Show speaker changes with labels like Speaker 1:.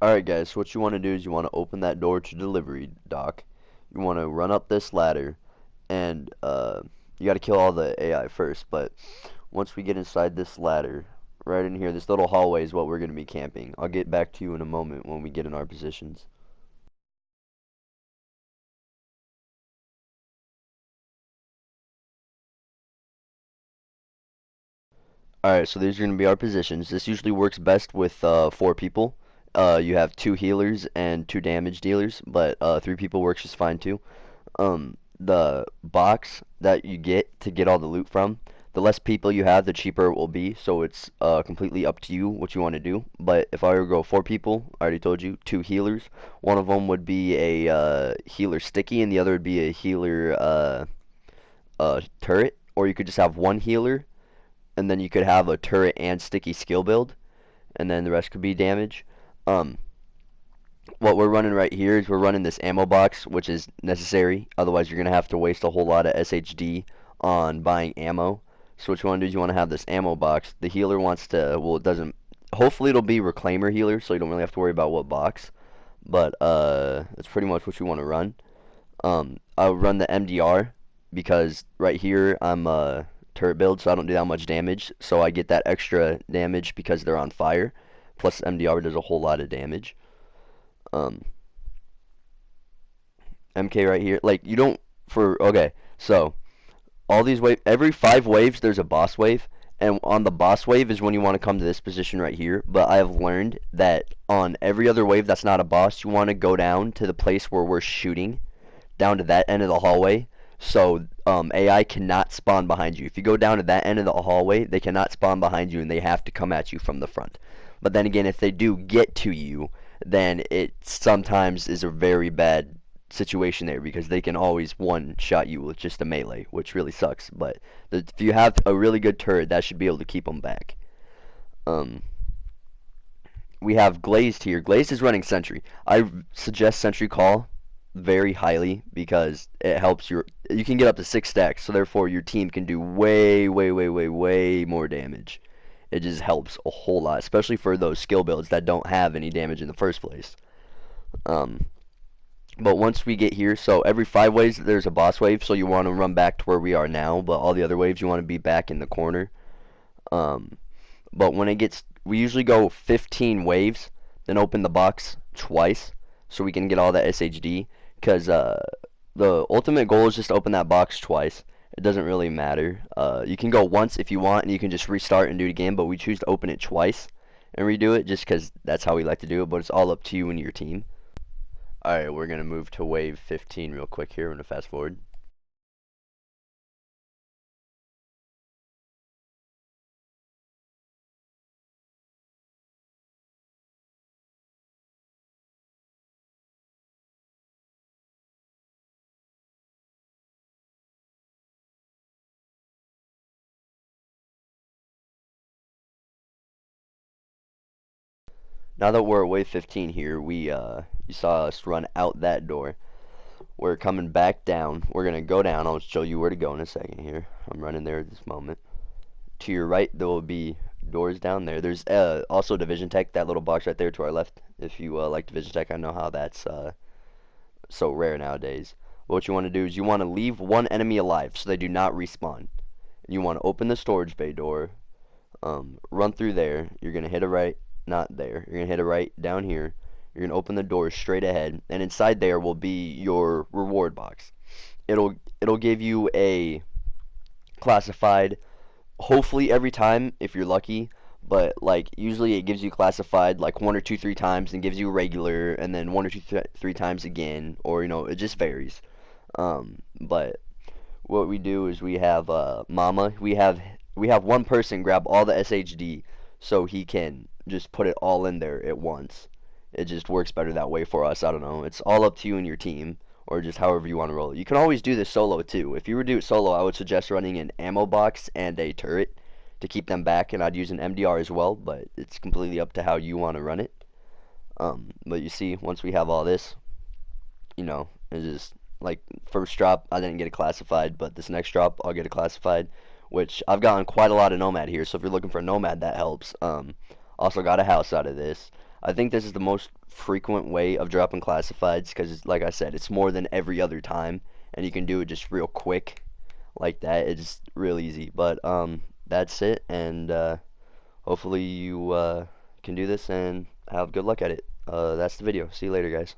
Speaker 1: Alright guys, so what you want to do is you want to open that door to delivery dock. You want to run up this ladder, and you got to kill all the AI first, but once we get inside this ladder, right in here, this little hallway is what we're going to be camping. I'll get back to you in a moment when we get in our positions. Alright, so these are going to be our positions. This usually works best with 4 people. You have 2 healers and 2 damage dealers, but 3 people works just fine too. The box that you get to get all the loot from, the less people you have, the cheaper it will be. So it's completely up to you what you want to do. But if I were to go 4 people, I already told you, 2 healers. One of them would be a healer sticky, and the other would be a healer turret. Or you could just have 1 healer, and then you could have a turret and sticky skill build, and then the rest could be damage. Um, what we're running right here is we're running this ammo box, which is necessary. Otherwise, you're going to have to waste a whole lot of SHD on buying ammo. So what you want to do is you want to have this ammo box. The healer wants to, well, it doesn't, hopefully it'll be reclaimer healer, so you don't really have to worry about what box. But that's pretty much what you want to run. I'll run the MDR because right here I'm turret build, so I don't do that much damage. So I get that extra damage because they're on fire. Plus MDR does a whole lot of damage. um MK right here, like you don't okay, so all these every 5 waves there's a boss wave, and on the boss wave is when you want to come to this position right here. But I have learned that on every other wave that's not a boss, you want to go down to the place where we're shooting, down to that end of the hallway. So AI cannot spawn behind you. If you go down to that end of the hallway, they cannot spawn behind you, and they have to come at you from the front. But then again, if they do get to you, then it sometimes is a very bad situation there, because they can always one-shot you with just a melee, which really sucks. But if you have a really good turret, that should be able to keep them back. Um, we have Glazed here. Glazed is running Sentry. I suggest Sentry Call very highly because it helps you can get up to 6 stacks, so therefore your team can do way, way, way, way, way more damage. It just helps a whole lot, especially for those skill builds that don't have any damage in the first place. But once we get here, so every 5 waves there's a boss wave, so you want to run back to where we are now, but all the other waves you want to be back in the corner. But when it gets, we usually go 15 waves, then open the box twice, so we can get all that SHD, because the ultimate goal is just to open that box twice. It doesn't really matter. You can go once if you want, and you can just restart and do it again, but we choose to open it twice and redo it just because that's how we like to do it, but it's all up to you and your team. Alright, we're going to move to wave 15 real quick here. We're going to fast forward. Now that we're at wave 15 here, you saw us run out that door. We're coming back down. We're going to go down. I'll show you where to go in a second here. I'm running there at this moment. To your right, there will be doors down there. There's also Division Tech, that little box right there to our left. If you like Division Tech, I know how that's so rare nowadays. But what you want to do is you want to leave one enemy alive so they do not respawn. And you want to open the storage bay door, run through there. You're going to hit a right, not there. You're going to hit a right down here. You're going to open the door straight ahead, and inside there will be your reward box. It'll give you a classified, hopefully every time if you're lucky, but like usually it gives you classified like 1 or 2 3 times, and gives you regular, and then 1 or 2 3 times again, or it just varies. But what we do is we have mama, we have one person grab all the SHD so he can just put it all in there at once. It just works better that way for us. I don't know, it's all up to you and your team, or just however you want to roll it. You can always do this solo too. If you were to do it solo, I would suggest running an ammo box and a turret to keep them back, and I'd use an MDR as well, but it's completely up to how you want to run it. But you see, once we have all this, it's just like first drop, I didn't get it classified, but this next drop, I'll get it classified, which I've gotten quite a lot of Nomad here, so if you're looking for a Nomad, that helps. Also got a house out of this. I think this is the most frequent way of dropping classifieds, because like I said, it's more than every other time, and you can do it just real quick like that. It's real easy. But that's it, and hopefully you can do this and have good luck at it. That's the video. See you later, guys.